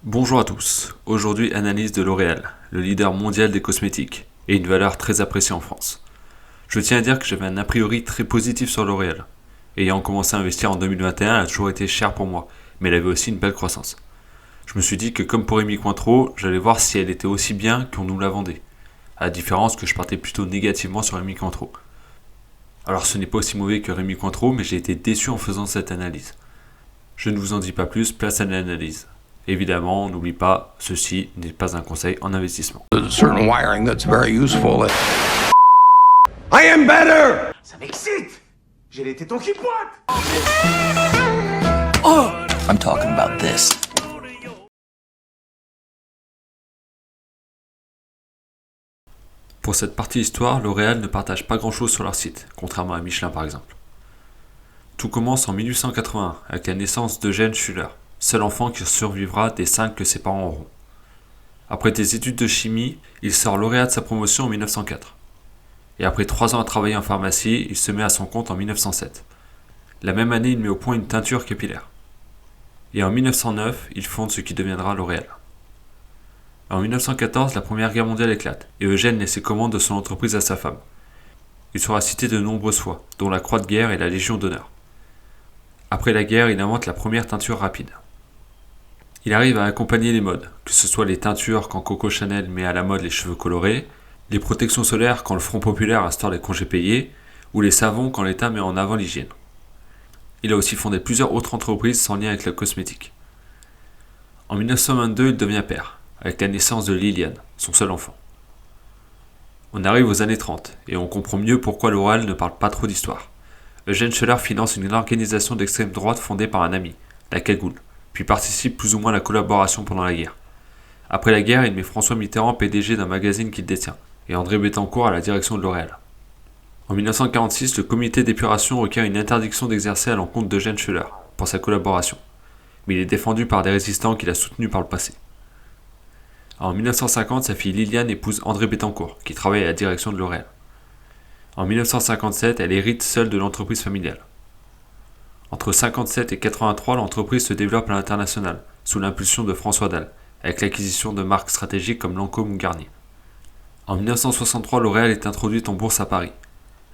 Bonjour à tous, aujourd'hui analyse de L'Oréal, le leader mondial des cosmétiques, et une valeur très appréciée en France. Je tiens à dire que j'avais un a priori très positif sur L'Oréal. Ayant commencé à investir en 2021, elle a toujours été chère pour moi, mais elle avait aussi une belle croissance. Je me suis dit que comme pour Rémy Cointreau, j'allais voir si elle était aussi bien qu'on nous la vendait. À la différence que je partais plutôt négativement sur Rémy Cointreau. Alors ce n'est pas aussi mauvais que Rémy Cointreau, mais j'ai été déçu en faisant cette analyse. Je ne vous en dis pas plus, place à l'analyse. Évidemment, n'oublie pas, ceci n'est pas un conseil en investissement. There's a certain wiring that's very useful. I am better! Ça m'excite! J'ai les tétons qui pointent! I'm talking about this. Pour cette partie histoire, L'Oréal ne partage pas grand chose sur leur site, contrairement à Michelin par exemple. Tout commence en 1881 avec la naissance d'Eugène Schuller, seul enfant qui survivra des 5 que ses parents auront. Après des études de chimie, il sort lauréat de sa promotion en 1904. Et après 3 ans à travailler en pharmacie, il se met à son compte en 1907. La même année, il met au point une teinture capillaire. Et en 1909, il fonde ce qui deviendra L'Oréal. En 1914, la Première Guerre mondiale éclate, et Eugène laisse ses commandes de son entreprise à sa femme. Il sera cité de nombreuses fois, dont la Croix de guerre et la Légion d'honneur. Après la guerre, il invente la première teinture rapide. Il arrive à accompagner les modes, que ce soit les teintures quand Coco Chanel met à la mode les cheveux colorés, les protections solaires quand le Front Populaire instaure les congés payés, ou les savons quand l'État met en avant l'hygiène. Il a aussi fondé plusieurs autres entreprises sans lien avec la cosmétique. En 1922, il devient père, avec la naissance de Liliane, son seul enfant. On arrive aux années 30, et on comprend mieux pourquoi L'Oréal ne parle pas trop d'histoire. Eugène Schuller finance une organisation d'extrême droite fondée par un ami, la Cagoule, puis participe plus ou moins à la collaboration pendant la guerre. Après la guerre, il met François Mitterrand PDG d'un magazine qu'il détient, et André Bettencourt à la direction de L'Oréal. En 1946, le comité d'épuration requiert une interdiction d'exercer à l'encontre d'Eugène Schuller, pour sa collaboration, mais il est défendu par des résistants qu'il a soutenus par le passé. En 1950, sa fille Liliane épouse André Bettencourt, qui travaille à la direction de L'Oréal. En 1957, elle hérite seule de l'entreprise familiale. Entre 1957 et 1983, l'entreprise se développe à l'international, sous l'impulsion de François Dalle, avec l'acquisition de marques stratégiques comme Lancôme ou Garnier. En 1963, L'Oréal est introduite en bourse à Paris.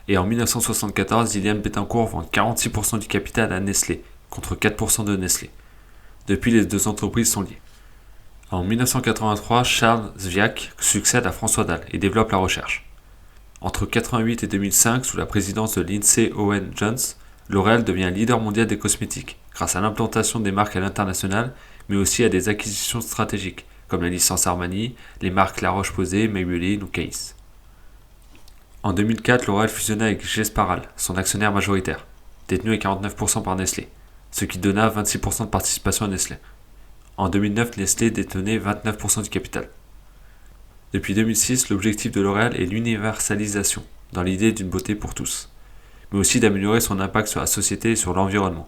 Et en 1974, Liliane Bettencourt vend 46% du capital à Nestlé, contre 4% de Nestlé. Depuis, les deux entreprises sont liées. En 1983, Charles Zviak succède à François Dalle et développe la recherche. Entre 1988 et 2005, sous la présidence de Lindsay Owen Jones, L'Oréal devient leader mondial des cosmétiques, grâce à l'implantation des marques à l'international, mais aussi à des acquisitions stratégiques, comme la licence Armani, les marques La Roche-Posay, Maybelline ou Case. En 2004, L'Oréal fusionna avec Gesparal, son actionnaire majoritaire, détenu à 49% par Nestlé, ce qui donna 26% de participation à Nestlé. En 2009, Nestlé détenait 29% du capital. Depuis 2006, l'objectif de L'Oréal est l'universalisation, dans l'idée d'une beauté pour tous, mais aussi d'améliorer son impact sur la société et sur l'environnement.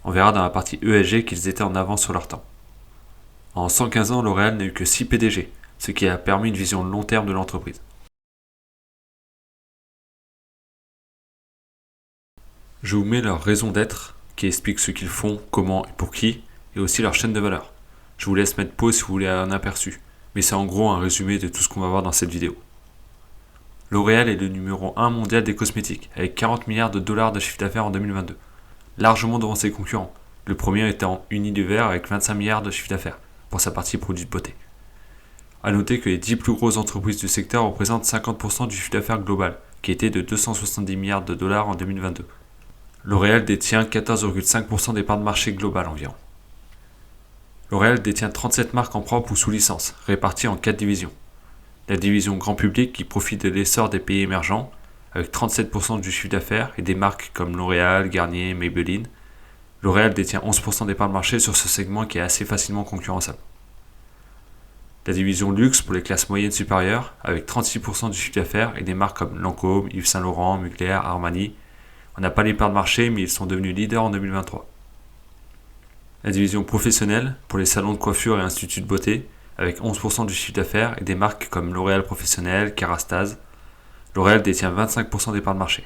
On verra dans la partie ESG qu'ils étaient en avance sur leur temps. En 115 ans, L'Oréal n'a eu que 6 PDG, ce qui a permis une vision long terme de l'entreprise. Je vous mets leur raison d'être, qui explique ce qu'ils font, comment et pour qui, et aussi leur chaîne de valeur. Je vous laisse mettre pause si vous voulez un aperçu, mais c'est en gros un résumé de tout ce qu'on va voir dans cette vidéo. L'Oréal est le numéro 1 mondial des cosmétiques, avec 40 milliards de dollars de chiffre d'affaires en 2022, largement devant ses concurrents, le premier étant Unilever avec 25 milliards de chiffre d'affaires, pour sa partie produits de beauté. A noter que les 10 plus grosses entreprises du secteur représentent 50% du chiffre d'affaires global, qui était de 270 milliards de dollars en 2022. L'Oréal détient 14,5% des parts de marché globales environ. L'Oréal détient 37 marques en propre ou sous licence, réparties en 4 divisions. La division grand public qui profite de l'essor des pays émergents, avec 37% du chiffre d'affaires et des marques comme L'Oréal, Garnier, Maybelline. L'Oréal détient 11% des parts de marché sur ce segment qui est assez facilement concurrençable. La division luxe pour les classes moyennes supérieures, avec 36% du chiffre d'affaires et des marques comme Lancôme, Yves Saint Laurent, Mugler, Armani. On n'a pas les parts de marché, mais ils sont devenus leaders en 2023. La division professionnelle pour les salons de coiffure et instituts de beauté, avec 11% du chiffre d'affaires et des marques comme L'Oréal Professionnel, Kérastase. L'Oréal détient 25% des parts de marché.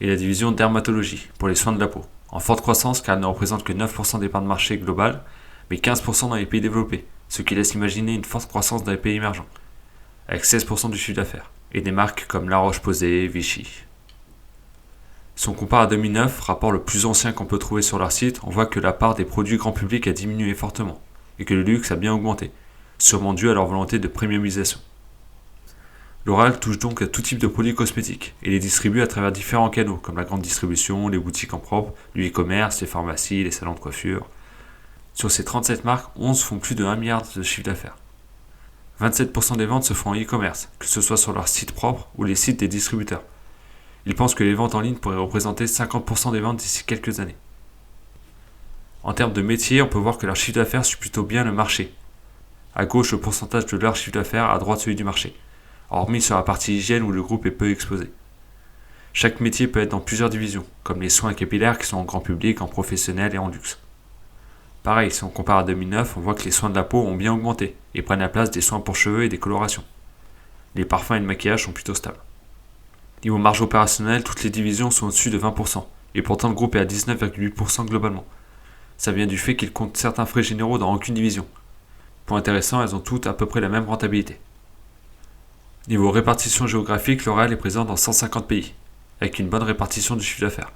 Et la division dermatologie pour les soins de la peau, en forte croissance car elle ne représente que 9% des parts de marché globales, mais 15% dans les pays développés, ce qui laisse imaginer une forte croissance dans les pays émergents, avec 16% du chiffre d'affaires, et des marques comme La Roche-Posay, Vichy. Si on compare à 2009, rapport le plus ancien qu'on peut trouver sur leur site, on voit que la part des produits grand public a diminué fortement, et que le luxe a bien augmenté, sûrement dû à leur volonté de premiumisation. L'Oréal touche donc à tout type de produits cosmétiques, et les distribue à travers différents canaux, comme la grande distribution, les boutiques en propre, le e-commerce, les pharmacies, les salons de coiffure. Sur ces 37 marques, 11 font plus de 1 milliard de chiffre d'affaires. 27% des ventes se font en e-commerce, que ce soit sur leur site propre ou les sites des distributeurs. Ils pensent que les ventes en ligne pourraient représenter 50% des ventes d'ici quelques années. En termes de métier, on peut voir que leur chiffre d'affaires suit plutôt bien le marché. À gauche, le pourcentage de leur chiffre d'affaires, à droite celui du marché, hormis sur la partie hygiène où le groupe est peu exposé. Chaque métier peut être dans plusieurs divisions, comme les soins capillaires qui sont en grand public, en professionnel et en luxe. Pareil, si on compare à 2009, on voit que les soins de la peau ont bien augmenté et prennent la place des soins pour cheveux et des colorations. Les parfums et le maquillage sont plutôt stables. Niveau marge opérationnelle, toutes les divisions sont au-dessus de 20%, et pourtant le groupe est à 19,8% globalement. Ça vient du fait qu'ils comptent certains frais généraux dans aucune division. Point intéressant, elles ont toutes à peu près la même rentabilité. Niveau répartition géographique, L'Oréal est présent dans 150 pays, avec une bonne répartition du chiffre d'affaires.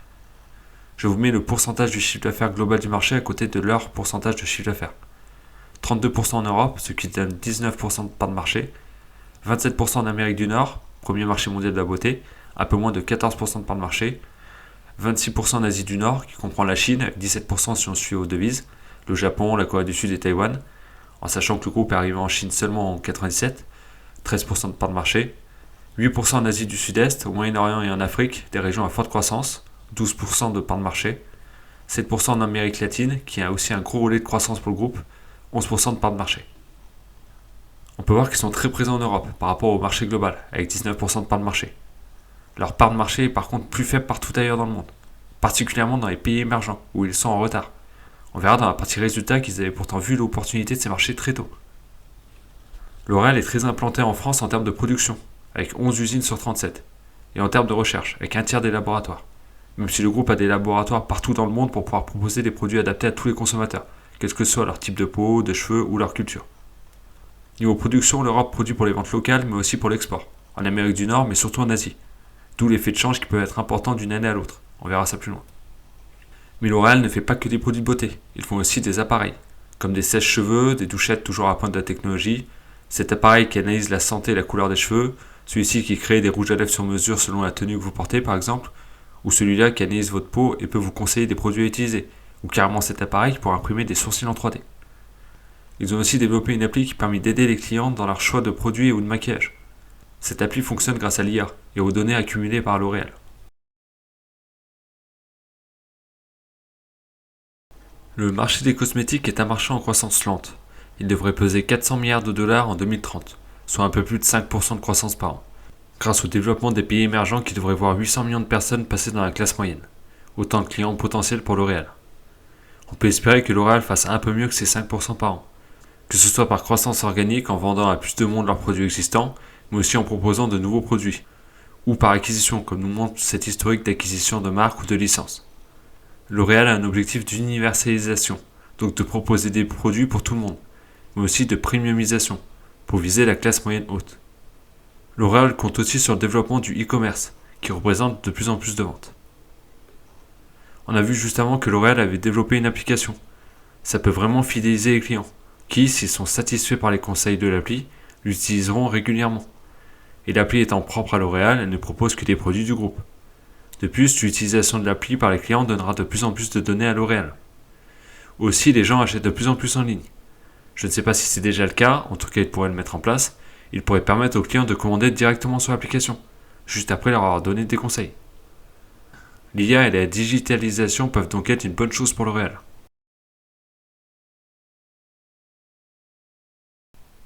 Je vous mets le pourcentage du chiffre d'affaires global du marché à côté de leur pourcentage de chiffre d'affaires. 32% en Europe, ce qui donne 19% de part de marché, 27% en Amérique du Nord, premier marché mondial de la beauté, un peu moins de 14% de part de marché, 26% en Asie du Nord, qui comprend la Chine, avec 17% si on suit aux devises, le Japon, la Corée du Sud et Taïwan, en sachant que le groupe est arrivé en Chine seulement en 97, 13% de part de marché, 8% en Asie du Sud-Est, au Moyen-Orient et en Afrique, des régions à forte croissance, 12% de part de marché, 7% en Amérique latine, qui a aussi un gros relais de croissance pour le groupe, 11% de part de marché. On peut voir qu'ils sont très présents en Europe par rapport au marché global, avec 19% de part de marché. Leur part de marché est par contre plus faible partout ailleurs dans le monde, particulièrement dans les pays émergents, où ils sont en retard. On verra dans la partie résultats qu'ils avaient pourtant vu l'opportunité de ces marchés très tôt. L'Oréal est très implanté en France en termes de production, avec 11 usines sur 37, et en termes de recherche, avec un tiers des laboratoires. Même si le groupe a des laboratoires partout dans le monde pour pouvoir proposer des produits adaptés à tous les consommateurs, quel que soit leur type de peau, de cheveux ou leur culture. Niveau production, l'Europe produit pour les ventes locales, mais aussi pour l'export, en Amérique du Nord, mais surtout en Asie. D'où l'effet de change qui peut être important d'une année à l'autre. On verra ça plus loin. Mais L'Oréal ne fait pas que des produits de beauté, ils font aussi des appareils, comme des sèche-cheveux, des douchettes toujours à pointe de la technologie, cet appareil qui analyse la santé et la couleur des cheveux, celui-ci qui crée des rouges à lèvres sur mesure selon la tenue que vous portez par exemple, ou celui-là qui analyse votre peau et peut vous conseiller des produits à utiliser, ou carrément cet appareil pour imprimer des sourcils en 3D. Ils ont aussi développé une appli qui permet d'aider les clients dans leur choix de produits ou de maquillage. Cette appli fonctionne grâce à l'IA et aux données accumulées par L'Oréal. Le marché des cosmétiques est un marché en croissance lente. Il devrait peser 400 milliards de dollars en 2030, soit un peu plus de 5% de croissance par an, grâce au développement des pays émergents qui devraient voir 800 millions de personnes passer dans la classe moyenne, autant de clients potentiels pour L'Oréal. On peut espérer que L'Oréal fasse un peu mieux que ces 5% par an, que ce soit par croissance organique en vendant à plus de monde leurs produits existants, mais aussi en proposant de nouveaux produits, ou par acquisition, comme nous montre cet historique d'acquisition de marques ou de licences. L'Oréal a un objectif d'universalisation, donc de proposer des produits pour tout le monde, mais aussi de premiumisation, pour viser la classe moyenne haute. L'Oréal compte aussi sur le développement du e-commerce, qui représente de plus en plus de ventes. On a vu juste avant que L'Oréal avait développé une application. Ça peut vraiment fidéliser les clients, qui, s'ils sont satisfaits par les conseils de l'appli, l'utiliseront régulièrement. Et l'appli étant propre à L'Oréal, elle ne propose que des produits du groupe. De plus, l'utilisation de l'appli par les clients donnera de plus en plus de données à L'Oréal. Aussi, les gens achètent de plus en plus en ligne. Je ne sais pas si c'est déjà le cas, en tout cas ils pourraient le mettre en place. Ils pourraient permettre aux clients de commander directement sur l'application, juste après leur avoir donné des conseils. L'IA et la digitalisation peuvent donc être une bonne chose pour L'Oréal.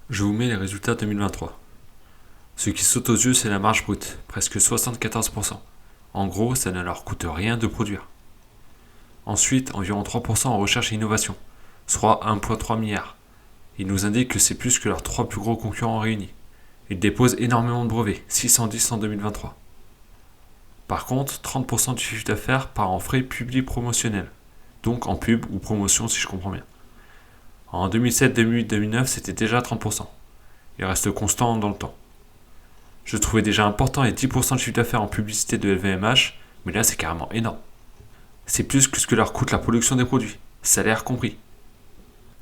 Je vous mets les résultats 2023. Ce qui saute aux yeux, c'est la marge brute, presque 74%. En gros, ça ne leur coûte rien de produire. Ensuite, environ 3% en recherche et innovation, soit 1,3 milliard. Ils nous indiquent que c'est plus que leurs 3 plus gros concurrents réunis. Ils déposent énormément de brevets, 610 en 2023. Par contre, 30% du chiffre d'affaires part en frais publics promotionnels, donc en pub ou promotion si je comprends bien. En 2007, 2008, 2009, c'était déjà 30%. Il reste constant dans le temps. Je trouvais déjà important les 10% de chiffre d'affaires en publicité de LVMH, mais là c'est carrément énorme. C'est plus que ce que leur coûte la production des produits, salaire compris.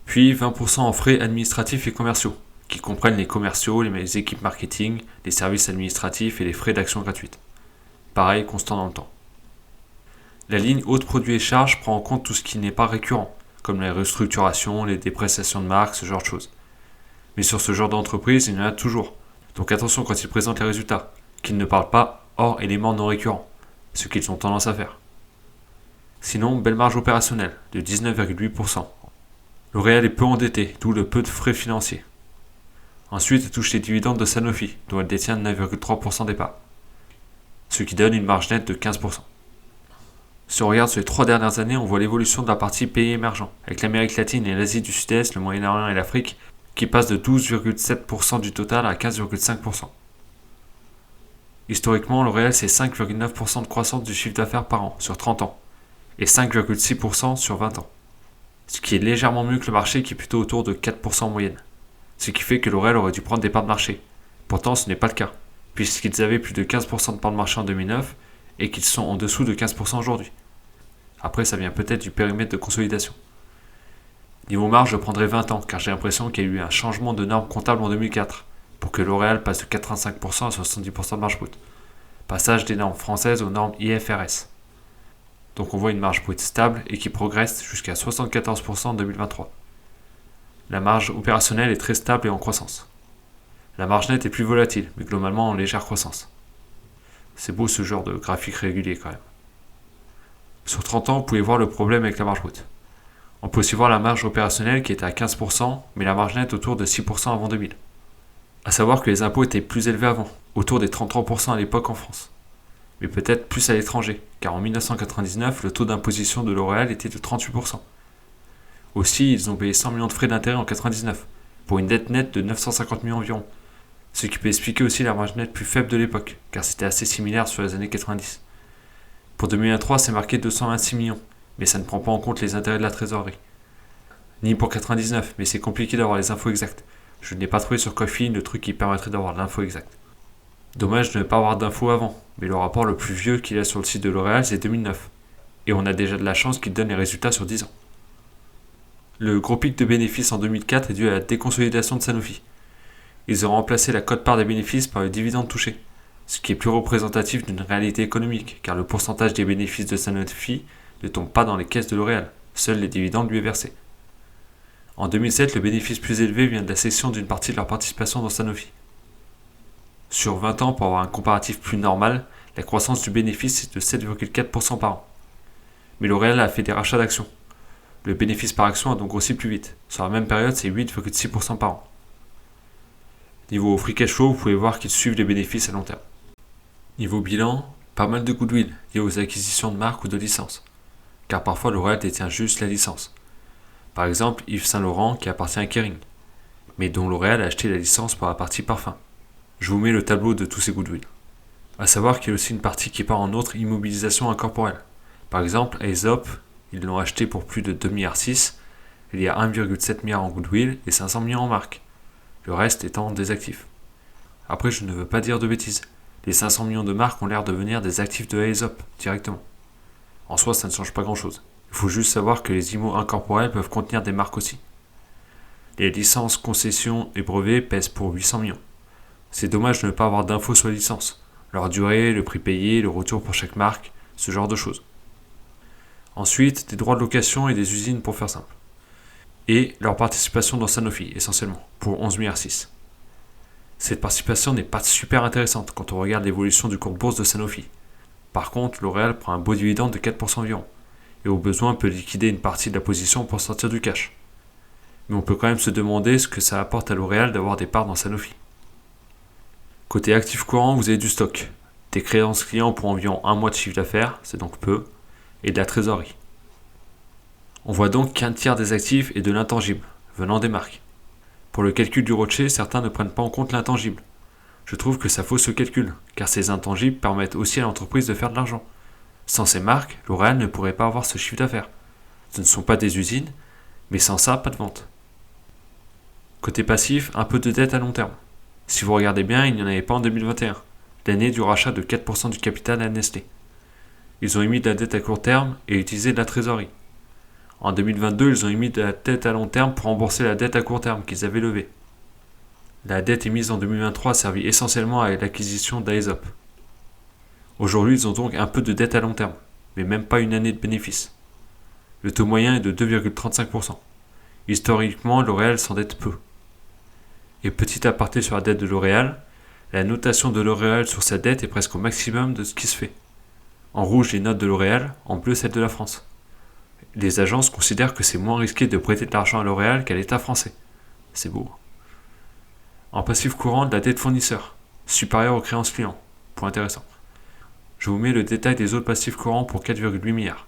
Puis 20% en frais administratifs et commerciaux, qui comprennent les commerciaux, les équipes marketing, les services administratifs et les frais d'action gratuite. Pareil, constant dans le temps. La ligne haute produits et charges prend en compte tout ce qui n'est pas récurrent, comme les restructurations, les dépréciations de marques, ce genre de choses. Mais sur ce genre d'entreprise, il y en a toujours. Donc attention quand ils présentent les résultats, qu'ils ne parlent pas hors éléments non récurrents, ce qu'ils ont tendance à faire. Sinon, belle marge opérationnelle, de 19,8%. L'Oréal est peu endetté, d'où le peu de frais financiers. Ensuite, elle touche les dividendes de Sanofi, dont elle détient 9,3% des parts, ce qui donne une marge nette de 15%. Si on regarde sur les 3 dernières années, on voit l'évolution de la partie pays émergents, avec l'Amérique latine et l'Asie du Sud-Est, le Moyen-Orient et l'Afrique, qui passe de 12,7% du total à 15,5%. Historiquement, L'Oréal c'est 5,9% de croissance du chiffre d'affaires par an sur 30 ans et 5,6% sur 20 ans. Ce qui est légèrement mieux que le marché qui est plutôt autour de 4% en moyenne. Ce qui fait que L'Oréal aurait dû prendre des parts de marché. Pourtant, ce n'est pas le cas, puisqu'ils avaient plus de 15% de parts de marché en 2009 et qu'ils sont en dessous de 15% aujourd'hui. Après, ça vient peut-être du périmètre de consolidation. Niveau marge, je prendrai 20 ans, car j'ai l'impression qu'il y a eu un changement de norme comptable en 2004, pour que L'Oréal passe de 85% à 70% de marge brute. Passage des normes françaises aux normes IFRS. Donc on voit une marge brute stable et qui progresse jusqu'à 74% en 2023. La marge opérationnelle est très stable et en croissance. La marge nette est plus volatile, mais globalement en légère croissance. C'est beau ce genre de graphique régulier quand même. Sur 30 ans, vous pouvez voir le problème avec la marge brute. On peut aussi voir la marge opérationnelle qui était à 15%, mais la marge nette autour de 6% avant 2000. A savoir que les impôts étaient plus élevés avant, autour des 33% à l'époque en France. Mais peut-être plus à l'étranger, car en 1999, le taux d'imposition de L'Oréal était de 38%. Aussi, ils ont payé 100 millions de frais d'intérêt en 1999, pour une dette nette de 950 millions environ. Ce qui peut expliquer aussi la marge nette plus faible de l'époque, car c'était assez similaire sur les années 90. Pour 2023, c'est marqué 226 millions, mais ça ne prend pas en compte les intérêts de la trésorerie. Ni pour 99, mais c'est compliqué d'avoir les infos exactes. Je n'ai pas trouvé sur Coffee le truc qui permettrait d'avoir l'info exacte. Dommage de ne pas avoir d'infos avant, mais le rapport le plus vieux qu'il y a sur le site de L'Oréal, c'est 2009. Et on a déjà de la chance qu'il donne les résultats sur 10 ans. Le gros pic de bénéfices en 2004 est dû à la déconsolidation de Sanofi. Ils ont remplacé la quote-part des bénéfices par le dividende touché, ce qui est plus représentatif d'une réalité économique, car le pourcentage des bénéfices de Sanofi ne tombe pas dans les caisses de L'Oréal, seuls les dividendes lui est versé. En 2007, le bénéfice plus élevé vient de la cession d'une partie de leur participation dans Sanofi. Sur 20 ans, pour avoir un comparatif plus normal, la croissance du bénéfice est de 7,4% par an. Mais L'Oréal a fait des rachats d'actions. Le bénéfice par action a donc grossi plus vite. Sur la même période, c'est 8,6% par an. Niveau free cash flow, vous pouvez voir qu'ils suivent les bénéfices à long terme. Niveau bilan, pas mal de goodwill liés aux acquisitions de marques ou de licences. Car parfois L'Oréal détient juste la licence. Par exemple, Yves Saint Laurent qui appartient à Kering, mais dont L'Oréal a acheté la licence pour la partie parfum. Je vous mets le tableau de tous ces goodwill. A savoir qu'il y a aussi une partie qui part en autre immobilisation incorporelle. Par exemple, Aesop, ils l'ont acheté pour plus de 2,6 milliards. Il y a 1,7 milliard en goodwill et 500 millions en marque. Le reste étant des actifs. Après, je ne veux pas dire de bêtises. Les 500 millions de marques ont l'air de venir des actifs de Aesop, directement. En soi, ça ne change pas grand-chose. Il faut juste savoir que les IMO incorporels peuvent contenir des marques aussi. Les licences, concessions et brevets pèsent pour 800 millions. C'est dommage de ne pas avoir d'infos sur les licences. Leur durée, le prix payé, le retour pour chaque marque, ce genre de choses. Ensuite, des droits de location et des usines pour faire simple. Et leur participation dans Sanofi, essentiellement, pour 11,6 milliards. Cette participation n'est pas super intéressante quand on regarde l'évolution du cours de bourse de Sanofi. Par contre, L'Oréal prend un beau dividende de 4% environ, et au besoin peut liquider une partie de la position pour sortir du cash. Mais on peut quand même se demander ce que ça apporte à L'Oréal d'avoir des parts dans Sanofi. Côté actifs courants, vous avez du stock, des créances clients pour environ 1 mois de chiffre d'affaires, c'est donc peu, et de la trésorerie. On voit donc qu'un tiers des actifs est de l'intangible, venant des marques. Pour le calcul du ROCE, certains ne prennent pas en compte l'intangible. Je trouve que ça fausse ce calcul, car ces intangibles permettent aussi à l'entreprise de faire de l'argent. Sans ces marques, L'Oréal ne pourrait pas avoir ce chiffre d'affaires. Ce ne sont pas des usines, mais sans ça, pas de vente. Côté passif, un peu de dette à long terme. Si vous regardez bien, il n'y en avait pas en 2021, l'année du rachat de 4% du capital à Nestlé. Ils ont émis de la dette à court terme et utilisé de la trésorerie. En 2022, ils ont émis de la dette à long terme pour rembourser la dette à court terme qu'ils avaient levée. La dette émise en 2023 a servi essentiellement à l'acquisition d'Aesop. Aujourd'hui, ils ont donc un peu de dette à long terme, mais même pas une année de bénéfice. Le taux moyen est de 2,35%. Historiquement, L'Oréal s'endette peu. Et petit aparté sur la dette de L'Oréal, la notation de L'Oréal sur sa dette est presque au maximum de ce qui se fait. En rouge, les notes de L'Oréal, en bleu, celles de la France. Les agences considèrent que c'est moins risqué de prêter de l'argent à L'Oréal qu'à l'État français. C'est beau. En passif courant, de la dette fournisseur, supérieure aux créances clients. Point intéressant. Je vous mets le détail des autres passifs courants pour 4,8 milliards.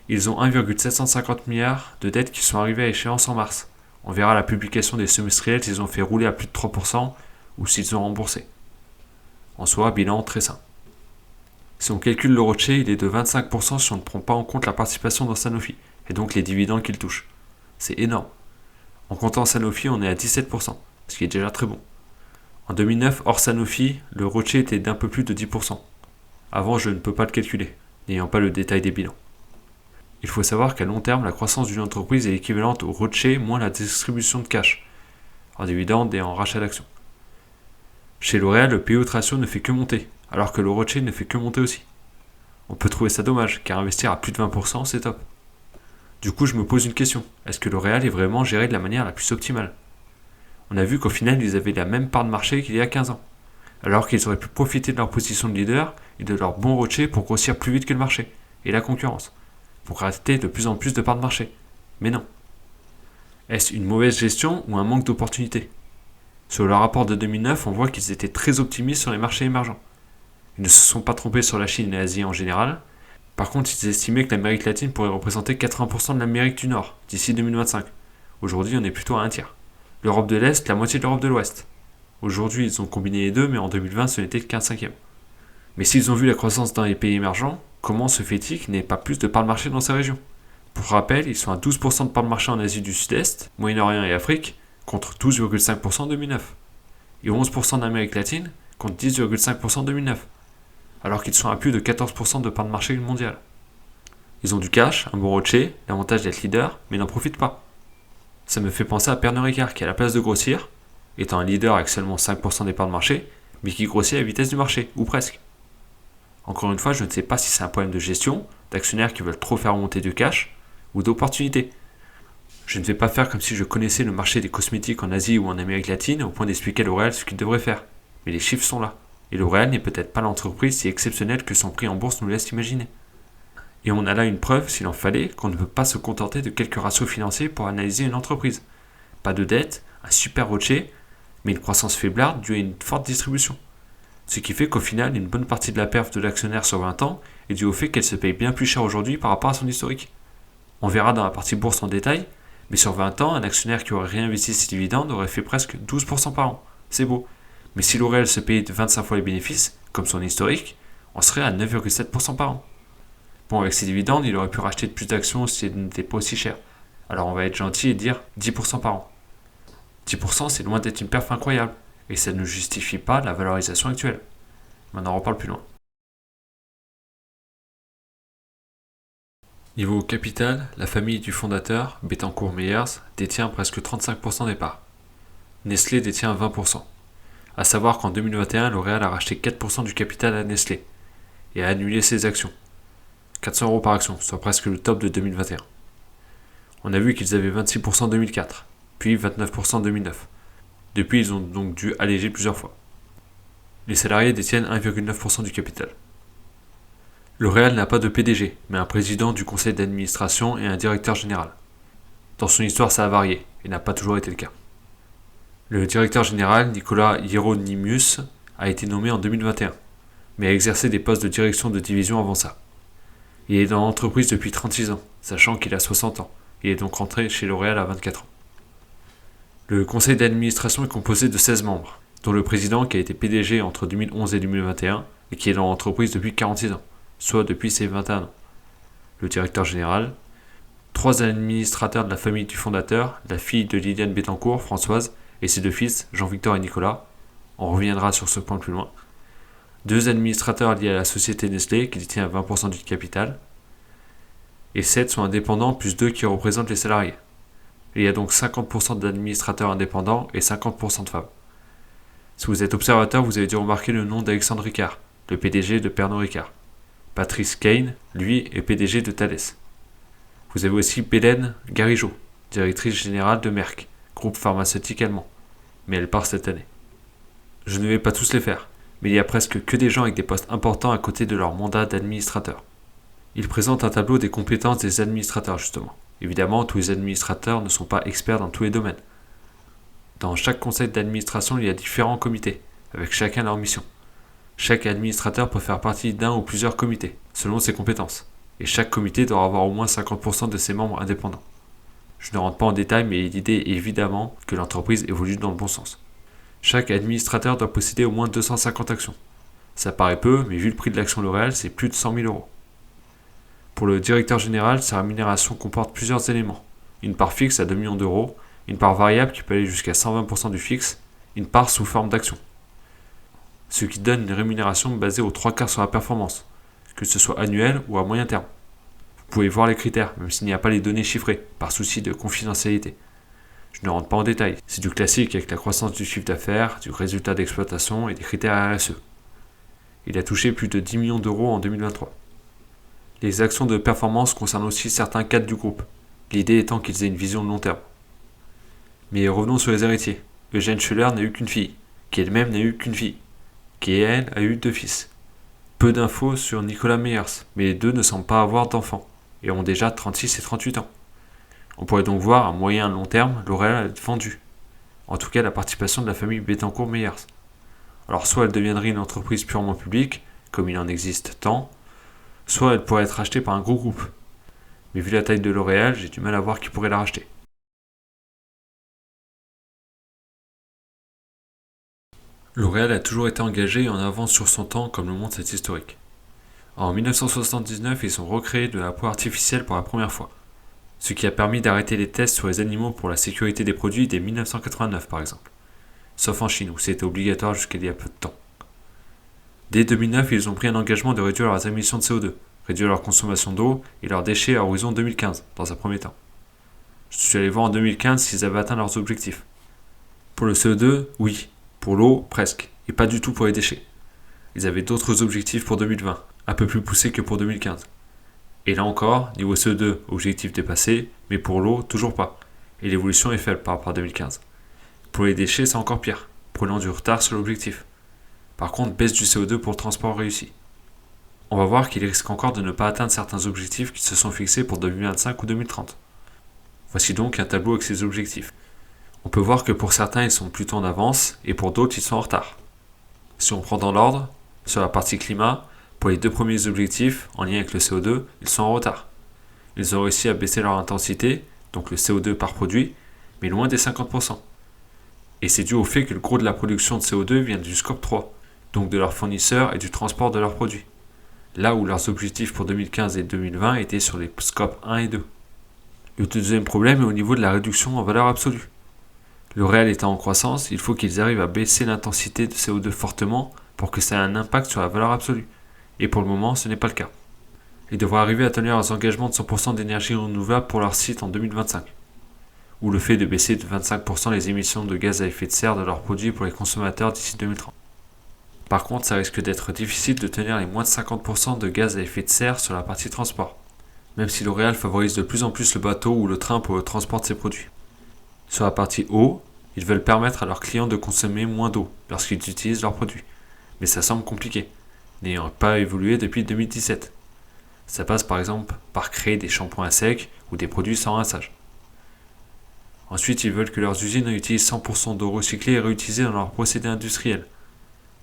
Ils ont 1,750 milliards de dettes qui sont arrivées à échéance en mars. On verra la publication des semestriels s'ils ont fait rouler à plus de 3% ou s'ils ont remboursé. En soi, bilan très sain. Si on calcule le ROCE, il est de 25% si on ne prend pas en compte la participation dans Sanofi, et donc les dividendes qu'il touche. C'est énorme. En comptant Sanofi, on est à 17%, ce qui est déjà très bon. En 2009, hors Sanofi, le ROCE était d'un peu plus de 10%. Avant, je ne peux pas le calculer, n'ayant pas le détail des bilans. Il faut savoir qu'à long terme, la croissance d'une entreprise est équivalente au ROCE moins la distribution de cash, en dividendes et en rachat d'actions. Chez L'Oréal, le PE ratio ne fait que monter, alors que le ROCE ne fait que monter aussi. On peut trouver ça dommage, car investir à plus de 20%, c'est top. Du coup, je me pose une question. Est-ce que L'Oréal est vraiment géré de la manière la plus optimale ? On a vu qu'au final, ils avaient la même part de marché qu'il y a 15 ans, alors qu'ils auraient pu profiter de leur position de leader et de leur bon ROCE pour grossir plus vite que le marché, et la concurrence, pour racheter de plus en plus de parts de marché. Mais non. Est-ce une mauvaise gestion ou un manque d'opportunité ? Sur le rapport de 2009, on voit qu'ils étaient très optimistes sur les marchés émergents. Ils ne se sont pas trompés sur la Chine et l'Asie en général. Par contre, ils estimaient que l'Amérique latine pourrait représenter 80% de l'Amérique du Nord d'ici 2025. Aujourd'hui, on est plutôt à un tiers. L'Europe de l'Est, la moitié de l'Europe de l'Ouest. Aujourd'hui, ils ont combiné les deux, mais en 2020, ce n'était qu'un cinquième. Mais s'ils ont vu la croissance dans les pays émergents, comment se fait-il qu'ils n'aient pas plus de parts de marché dans ces régions ? Pour rappel, ils sont à 12% de parts de marché en Asie du Sud-Est, Moyen-Orient et Afrique, contre 12,5% en 2009. Et 11% en Amérique latine, contre 10,5% en 2009. Alors qu'ils sont à plus de 14% de parts de marché mondiale. Ils ont du cash, un bon ROCE, l'avantage d'être leader, mais n'en profitent pas. Ça me fait penser à Pernod Ricard qui, à la place de grossir, étant un leader avec seulement 5% des parts de marché, mais qui grossit à la vitesse du marché, ou presque. Encore une fois, je ne sais pas si c'est un problème de gestion, d'actionnaires qui veulent trop faire remonter du cash, ou d'opportunité. Je ne vais pas faire comme si je connaissais le marché des cosmétiques en Asie ou en Amérique latine au point d'expliquer à L'Oréal ce qu'il devrait faire. Mais les chiffres sont là. Et L'Oréal n'est peut-être pas l'entreprise si exceptionnelle que son prix en bourse nous laisse imaginer. Et on a là une preuve, s'il en fallait, qu'on ne peut pas se contenter de quelques ratios financiers pour analyser une entreprise. Pas de dette, un super ROCE, mais une croissance faiblarde due à une forte distribution. Ce qui fait qu'au final, une bonne partie de la perf de l'actionnaire sur 20 ans est due au fait qu'elle se paye bien plus cher aujourd'hui par rapport à son historique. On verra dans la partie bourse en détail, mais sur 20 ans, un actionnaire qui aurait réinvesti ses dividendes aurait fait presque 12% par an. C'est beau. Mais si L'Oréal se payait de 25 fois les bénéfices, comme son historique, on serait à 9,7% par an. Bon, avec ses dividendes, il aurait pu racheter de plus d'actions si elles n'étaient pas aussi chères. Alors on va être gentil et dire 10% par an. 10% c'est loin d'être une perf incroyable, et ça ne justifie pas la valorisation actuelle. Mais on en reparle plus loin. Niveau capital, la famille du fondateur, Bettencourt-Meyers, détient presque 35% des parts. Nestlé détient 20%. A savoir qu'en 2021, L'Oréal a racheté 4% du capital à Nestlé et a annulé ses actions. 400 € par action, soit presque le top de 2021. On a vu qu'ils avaient 26% en 2004, puis 29% en 2009. Depuis, ils ont donc dû alléger plusieurs fois. Les salariés détiennent 1,9% du capital. L'Oréal n'a pas de PDG, mais un président du conseil d'administration et un directeur général. Dans son histoire, ça a varié, et n'a pas toujours été le cas. Le directeur général, Nicolas Hieronymus, a été nommé en 2021, mais a exercé des postes de direction de division avant ça. Il est dans l'entreprise depuis 36 ans, sachant qu'il a 60 ans. Il est donc rentré chez L'Oréal à 24 ans. Le conseil d'administration est composé de 16 membres, dont le président qui a été PDG entre 2011 et 2021 et qui est dans l'entreprise depuis 46 ans, soit depuis ses 21 ans. Le directeur général, 3 administrateurs de la famille du fondateur, la fille de Liliane Bettencourt, Françoise, et ses 2 fils, Jean-Victor et Nicolas. On reviendra sur ce point plus loin. 2 administrateurs liés à la société Nestlé, qui détient 20% du capital. Et 7 sont indépendants, plus 2 qui représentent les salariés. Il y a donc 50% d'administrateurs indépendants et 50% de femmes. Si vous êtes observateur, vous avez dû remarquer le nom d'Alexandre Ricard, le PDG de Pernod Ricard. Patrice Caine, lui, est PDG de Thales. Vous avez aussi Bélène Garigeau, directrice générale de Merck, groupe pharmaceutique allemand. Mais elle part cette année. Je ne vais pas tous les faire, mais il y a presque que des gens avec des postes importants à côté de leur mandat d'administrateur. Il présente un tableau des compétences des administrateurs justement. Évidemment, tous les administrateurs ne sont pas experts dans tous les domaines. Dans chaque conseil d'administration, il y a différents comités, avec chacun leur mission. Chaque administrateur peut faire partie d'un ou plusieurs comités, selon ses compétences. Et chaque comité doit avoir au moins 50% de ses membres indépendants. Je ne rentre pas en détail, mais l'idée est évidemment que l'entreprise évolue dans le bon sens. Chaque administrateur doit posséder au moins 250 actions. Ça paraît peu, mais vu le prix de l'action L'Oréal, c'est plus de 100 000 €. Pour le directeur général, sa rémunération comporte plusieurs éléments. Une part fixe à 2 millions d'euros, une part variable qui peut aller jusqu'à 120% du fixe, une part sous forme d'action. Ce qui donne une rémunération basée aux 3/4 sur la performance, que ce soit annuel ou à moyen terme. Vous pouvez voir les critères, même s'il n'y a pas les données chiffrées, par souci de confidentialité. Je ne rentre pas en détail, c'est du classique avec la croissance du chiffre d'affaires, du résultat d'exploitation et des critères RSE. Il a touché plus de 10 millions d'euros en 2023. Les actions de performance concernent aussi certains cadres du groupe, l'idée étant qu'ils aient une vision de long terme. Mais revenons sur les héritiers. Eugène Schuller n'a eu qu'une fille, qui elle-même n'a eu qu'une fille, qui elle a eu 2 fils. Peu d'infos sur Nicolas Meyers, mais les 2 ne semblent pas avoir d'enfants, et ont déjà 36 et 38 ans. On pourrait donc voir à moyen et long terme L'Oréal être vendue. En tout cas la participation de la famille Bettencourt-Meyers. Alors soit elle deviendrait une entreprise purement publique, comme il en existe tant, soit elle pourrait être rachetée par un gros groupe. Mais vu la taille de L'Oréal, j'ai du mal à voir qui pourrait la racheter. L'Oréal a toujours été engagé et en avance sur son temps comme le montre cet historique. En 1979, ils ont recréé de la peau artificielle pour la première fois, ce qui a permis d'arrêter les tests sur les animaux pour la sécurité des produits dès 1989 par exemple, sauf en Chine où c'était obligatoire jusqu'il y a peu de temps. Dès 2009, ils ont pris un engagement de réduire leurs émissions de CO2, réduire leur consommation d'eau et leurs déchets à horizon 2015, dans un premier temps. Je suis allé voir en 2015 s'ils avaient atteint leurs objectifs. Pour le CO2, oui. Pour l'eau, presque. Et pas du tout pour les déchets. Ils avaient d'autres objectifs pour 2020, un peu plus poussés que pour 2015. Et là encore, niveau CO2, objectif dépassé, mais pour l'eau, toujours pas. Et l'évolution est faible par rapport à 2015. Pour les déchets, c'est encore pire, prenant du retard sur l'objectif. Par contre, baisse du CO2 pour le transport réussi. On va voir qu'ils risquent encore de ne pas atteindre certains objectifs qui se sont fixés pour 2025 ou 2030. Voici donc un tableau avec ces objectifs. On peut voir que pour certains, ils sont plutôt en avance et pour d'autres, ils sont en retard. Si on prend dans l'ordre, sur la partie climat, pour les 2 premiers objectifs, en lien avec le CO2, ils sont en retard. Ils ont réussi à baisser leur intensité, donc le CO2 par produit, mais loin des 50%. Et c'est dû au fait que le gros de la production de CO2 vient du scope 3, donc de leurs fournisseurs et du transport de leurs produits. Là où leurs objectifs pour 2015 et 2020 étaient sur les scopes 1 et 2. Le deuxième problème est au niveau de la réduction en valeur absolue. L'Oréal étant en croissance, il faut qu'ils arrivent à baisser l'intensité de CO2 fortement pour que ça ait un impact sur la valeur absolue. Et pour le moment, ce n'est pas le cas. Ils devraient arriver à tenir leurs engagements de 100% d'énergie renouvelable pour leur site en 2025. Ou le fait de baisser de 25% les émissions de gaz à effet de serre de leurs produits pour les consommateurs d'ici 2030. Par contre, ça risque d'être difficile de tenir les moins de 50% de gaz à effet de serre sur la partie transport, même si L'Oréal favorise de plus en plus le bateau ou le train pour le transport de ses produits. Sur la partie eau, ils veulent permettre à leurs clients de consommer moins d'eau lorsqu'ils utilisent leurs produits. Mais ça semble compliqué, n'ayant pas évolué depuis 2017. Ça passe par exemple par créer des shampoings à sec ou des produits sans rinçage. Ensuite, ils veulent que leurs usines utilisent 100% d'eau recyclée et réutilisée dans leurs procédés industriels.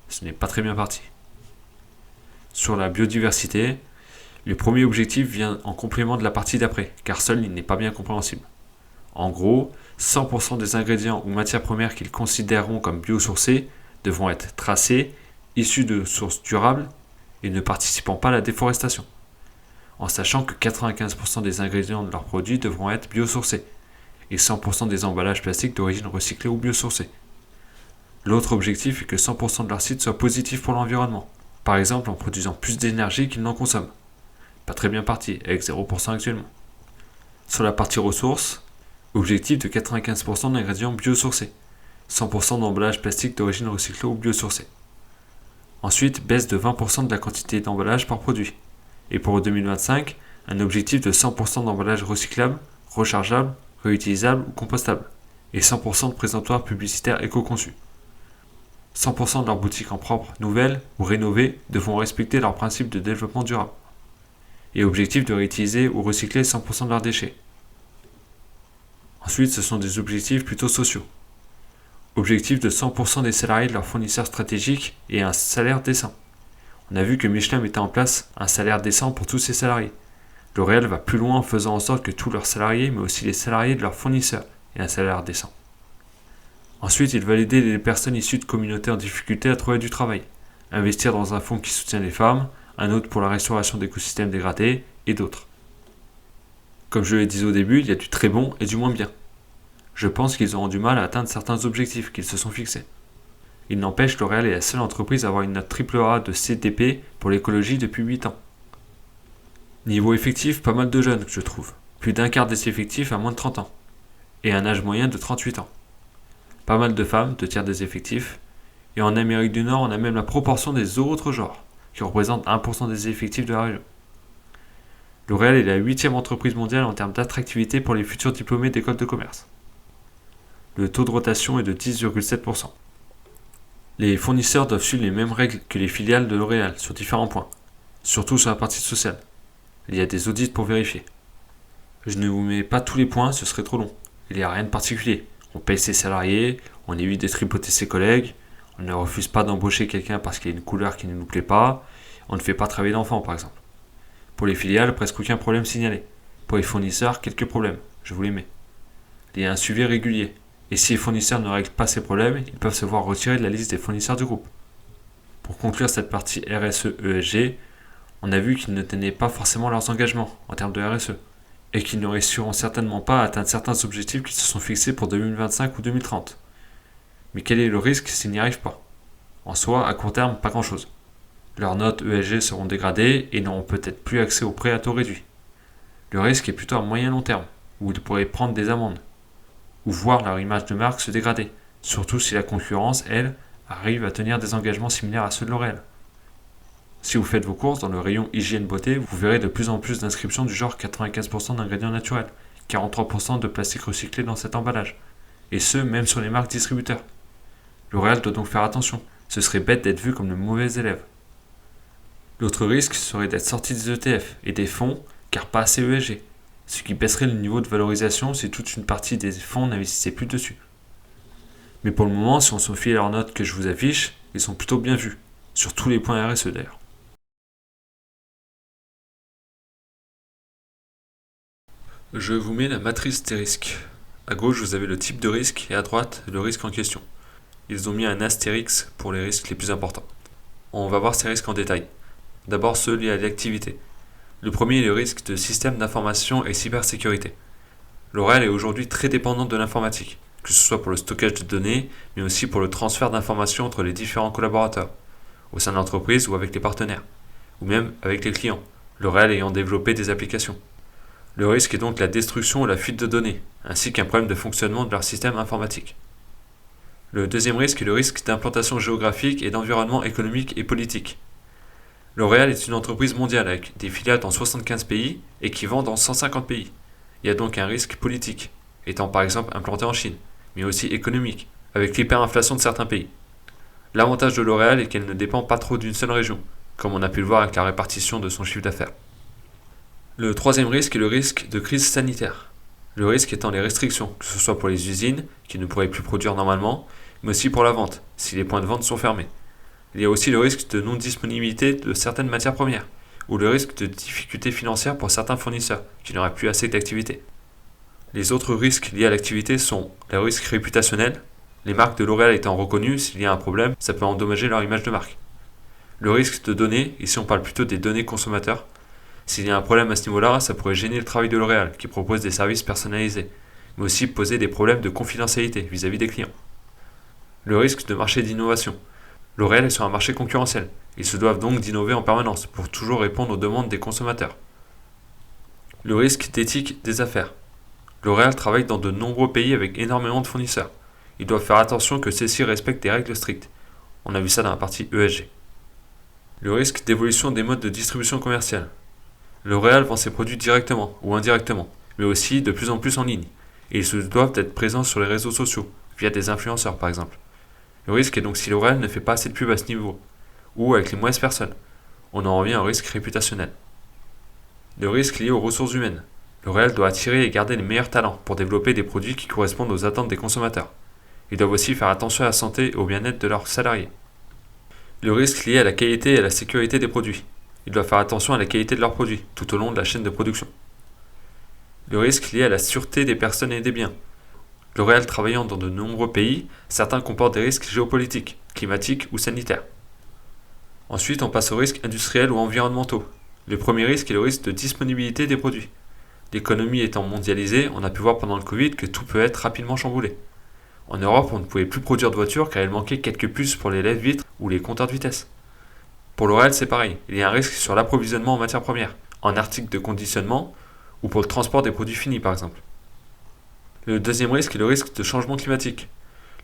Ce n'est pas très bien parti. Sur la biodiversité, le premier objectif vient en complément de la partie d'après, car seul il n'est pas bien compréhensible. En gros, 100% des ingrédients ou matières premières qu'ils considéreront comme biosourcés devront être tracés, issus de sources durables et ne participant pas à la déforestation. en sachant que 95% des ingrédients de leurs produits devront être biosourcés, et 100% des emballages plastiques d'origine recyclée ou biosourcés. L'autre objectif est que 100% de leur site soit positif pour l'environnement, par exemple en produisant plus d'énergie qu'ils n'en consomment. Pas très bien parti, avec 0% actuellement. Sur la partie ressources, objectif de 95% d'ingrédients biosourcés, 100% d'emballages plastiques d'origine recyclée ou biosourcés. Ensuite, baisse de 20% de la quantité d'emballage par produit. Et pour 2025, un objectif de 100% d'emballage recyclable, rechargeable, réutilisable ou compostable. Et 100% de présentoirs publicitaires éco-conçus. 100% de leurs boutiques en propre, nouvelles ou rénovées devront respecter leurs principes de développement durable. Et objectif de réutiliser ou recycler 100% de leurs déchets. Ensuite, ce sont des objectifs plutôt sociaux. Objectif de 100% des salariés de leurs fournisseurs stratégiques et un salaire décent. On a vu que Michelin mettait en place un salaire décent pour tous ses salariés. L'Oréal va plus loin en faisant en sorte que tous leurs salariés, mais aussi les salariés de leurs fournisseurs, aient un salaire décent. Ensuite, il va aider les personnes issues de communautés en difficulté à trouver du travail, investir dans un fonds qui soutient les femmes, un autre pour la restauration d'écosystèmes dégradés, et d'autres. Comme je le disais au début, il y a du très bon et du moins bien. Je pense qu'ils auront du mal à atteindre certains objectifs qu'ils se sont fixés. Il n'empêche, L'Oréal est la seule entreprise à avoir une note AAA de CDP pour l'écologie depuis 8 ans. Niveau effectif, pas mal de jeunes, je trouve. Plus d'un quart des effectifs à moins de 30 ans. Et un âge moyen de 38 ans. Pas mal de femmes, 2 tiers des effectifs. Et en Amérique du Nord, on a même la proportion des autres genres, qui représente 1% des effectifs de la région. L'Oréal est la 8e entreprise mondiale en termes d'attractivité pour les futurs diplômés d'écoles de commerce. Le taux de rotation est de 10,7%. Les fournisseurs doivent suivre les mêmes règles que les filiales de L'Oréal sur différents points, surtout sur la partie sociale. Il y a des audits pour vérifier. Je ne vous mets pas tous les points, ce serait trop long. Il n'y a rien de particulier. On paye ses salariés, on évite de tripoter ses collègues, on ne refuse pas d'embaucher quelqu'un parce qu'il y a une couleur qui ne nous plaît pas, on ne fait pas travailler d'enfants par exemple. Pour les filiales, presque aucun problème signalé. Pour les fournisseurs, quelques problèmes, je vous les mets. Il y a un suivi régulier. Et si les fournisseurs ne règlent pas ces problèmes, ils peuvent se voir retirer de la liste des fournisseurs du groupe. Pour conclure cette partie RSE-ESG, on a vu qu'ils ne tenaient pas forcément leurs engagements en termes de RSE, et qu'ils ne réussiront certainement pas à atteindre certains objectifs qu'ils se sont fixés pour 2025 ou 2030. Mais quel est le risque s'ils n'y arrivent pas? En soi, à court terme, pas grand-chose. Leurs notes ESG seront dégradées et n'auront peut-être plus accès aux prêts à taux réduit. Le risque est plutôt à moyen long terme, où ils pourraient prendre des amendes, ou voir leur image de marque se dégrader, surtout si la concurrence, elle, arrive à tenir des engagements similaires à ceux de L'Oréal. Si vous faites vos courses dans le rayon hygiène beauté, vous verrez de plus en plus d'inscriptions du genre 95% d'ingrédients naturels, 43% de plastique recyclé dans cet emballage, et ce, même sur les marques distributeurs. L'Oréal doit donc faire attention, ce serait bête d'être vu comme le mauvais élève. L'autre risque serait d'être sorti des ETF et des fonds, car pas assez ESG, ce qui baisserait le niveau de valorisation si toute une partie des fonds n'investissait plus dessus. Mais pour le moment, si on se fie à leurs notes que je vous affiche, ils sont plutôt bien vus, sur tous les points RSE d'ailleurs. Je vous mets la matrice des risques. À gauche, vous avez le type de risque et à droite, le risque en question. Ils ont mis un astérix pour les risques les plus importants. On va voir ces risques en détail. D'abord ceux liés à l'activité. Le premier est le risque de système d'information et cybersécurité. L'Oréal est aujourd'hui très dépendante de l'informatique, que ce soit pour le stockage de données, mais aussi pour le transfert d'informations entre les différents collaborateurs, au sein de l'entreprise ou avec les partenaires, ou même avec les clients, L'Oréal ayant développé des applications. Le risque est donc la destruction ou la fuite de données, ainsi qu'un problème de fonctionnement de leur système informatique. Le deuxième risque est le risque d'implantation géographique et d'environnement économique et politique. L'Oréal est une entreprise mondiale avec des filiales dans 75 pays et qui vend dans 150 pays. Il y a donc un risque politique, étant par exemple implanté en Chine, mais aussi économique, avec l'hyperinflation de certains pays. L'avantage de L'Oréal est qu'elle ne dépend pas trop d'une seule région, comme on a pu le voir avec la répartition de son chiffre d'affaires. Le troisième risque est le risque de crise sanitaire. Le risque étant les restrictions, que ce soit pour les usines, qui ne pourraient plus produire normalement, mais aussi pour la vente, si les points de vente sont fermés. Il y a aussi le risque de non-disponibilité de certaines matières premières, ou le risque de difficultés financières pour certains fournisseurs, qui n'auraient plus assez d'activité. Les autres risques liés à l'activité sont le risque réputationnel. Les marques de L'Oréal étant reconnues, s'il y a un problème, ça peut endommager leur image de marque. Le risque de données, ici on parle plutôt des données consommateurs. S'il y a un problème à ce niveau-là, ça pourrait gêner le travail de L'Oréal, qui propose des services personnalisés, mais aussi poser des problèmes de confidentialité vis-à-vis des clients. Le risque de marché d'innovation. L'Oréal est sur un marché concurrentiel. Ils se doivent donc d'innover en permanence pour toujours répondre aux demandes des consommateurs. Le risque d'éthique des affaires. L'Oréal travaille dans de nombreux pays avec énormément de fournisseurs. Ils doivent faire attention que ceux-ci respectent des règles strictes. On a vu ça dans la partie ESG. Le risque d'évolution des modes de distribution commerciale. L'Oréal vend ses produits directement ou indirectement, mais aussi de plus en plus en ligne. Et ils se doivent d'être présents sur les réseaux sociaux, via des influenceurs par exemple. Le risque est donc si L'Oréal ne fait pas assez de pub à ce niveau, ou avec les mauvaises personnes. On en revient au risque réputationnel. Le risque lié aux ressources humaines. L'Oréal doit attirer et garder les meilleurs talents pour développer des produits qui correspondent aux attentes des consommateurs. Ils doivent aussi faire attention à la santé et au bien-être de leurs salariés. Le risque lié à la qualité et à la sécurité des produits. Ils doivent faire attention à la qualité de leurs produits tout au long de la chaîne de production. Le risque lié à la sûreté des personnes et des biens. L'Oréal travaillant dans de nombreux pays, certains comportent des risques géopolitiques, climatiques ou sanitaires. Ensuite, on passe aux risques industriels ou environnementaux. Le premier risque est le risque de disponibilité des produits. L'économie étant mondialisée, on a pu voir pendant le Covid que tout peut être rapidement chamboulé. En Europe, on ne pouvait plus produire de voitures car il manquait quelques puces pour les lève-vitres ou les compteurs de vitesse. Pour L'Oréal, c'est pareil. Il y a un risque sur l'approvisionnement en matières premières, en articles de conditionnement ou pour le transport des produits finis par exemple. Le deuxième risque est le risque de changement climatique.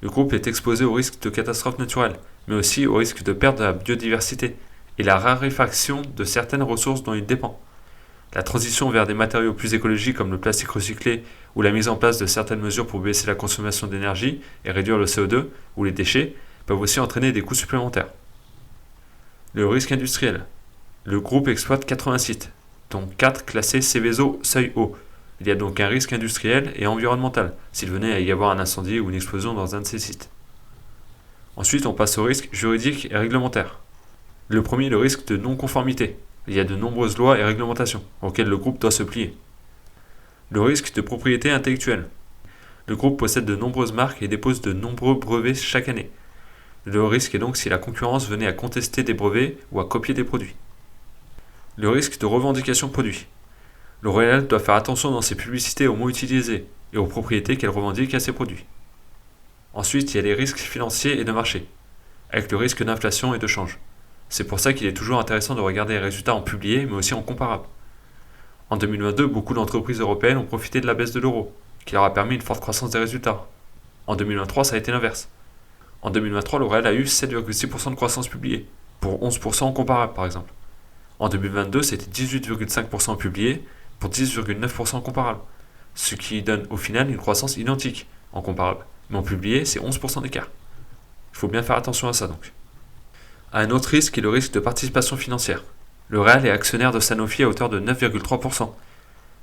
Le groupe est exposé au risque de catastrophes naturelles, mais aussi au risque de perte de la biodiversité et la raréfaction de certaines ressources dont il dépend. La transition vers des matériaux plus écologiques comme le plastique recyclé ou la mise en place de certaines mesures pour baisser la consommation d'énergie et réduire le CO2 ou les déchets peuvent aussi entraîner des coûts supplémentaires. Le risque industriel. Le groupe exploite 80 sites, dont 4 classés Seveso seuil haut. Il y a donc un risque industriel et environnemental s'il venait à y avoir un incendie ou une explosion dans un de ces sites. Ensuite, on passe au risque juridique et réglementaire. Le premier est le risque de non-conformité. Il y a de nombreuses lois et réglementations auxquelles le groupe doit se plier. Le risque de propriété intellectuelle. Le groupe possède de nombreuses marques et dépose de nombreux brevets chaque année. Le risque est donc si la concurrence venait à contester des brevets ou à copier des produits. Le risque de revendication produit. L'Oréal doit faire attention dans ses publicités aux mots utilisés et aux propriétés qu'elle revendique à ses produits. Ensuite, il y a les risques financiers et de marché, avec le risque d'inflation et de change. C'est pour ça qu'il est toujours intéressant de regarder les résultats en publié, mais aussi en comparable. En 2022, beaucoup d'entreprises européennes ont profité de la baisse de l'euro, qui leur a permis une forte croissance des résultats. En 2023, ça a été l'inverse. En 2023, L'Oréal a eu 7,6% de croissance publiée, pour 11% en comparable par exemple. En 2022, c'était 18,5% publié, pour 10,9% comparable, ce qui donne au final une croissance identique en comparable. Mais en publié, c'est 11% d'écart. Il faut bien faire attention à ça donc. Un autre risque est le risque de participation financière. L'Oréal est actionnaire de Sanofi à hauteur de 9,3%.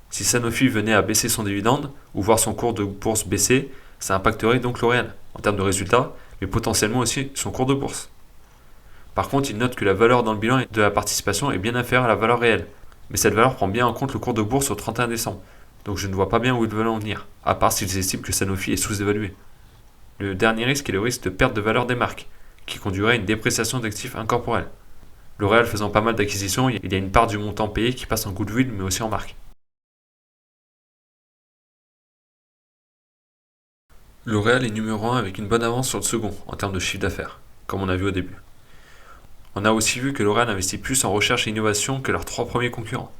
Si Sanofi venait à baisser son dividende, ou voir son cours de bourse baisser, ça impacterait donc L'Oréal, en termes de résultats, mais potentiellement aussi son cours de bourse. Par contre, il note que la valeur dans le bilan de la participation est bien inférieure à la valeur réelle. Mais cette valeur prend bien en compte le cours de bourse au 31 décembre. Donc je ne vois pas bien où ils veulent en venir, à part s'ils estiment que Sanofi est sous-évalué. Le dernier risque est le risque de perte de valeur des marques, qui conduirait à une dépréciation d'actifs incorporels. L'Oréal faisant pas mal d'acquisitions, il y a une part du montant payé qui passe en goodwill mais aussi en marque. L'Oréal est numéro 1 avec une bonne avance sur le second en termes de chiffre d'affaires, comme on a vu au début. On a aussi vu que L'Oréal investit plus en recherche et innovation que leurs 3 premiers concurrents.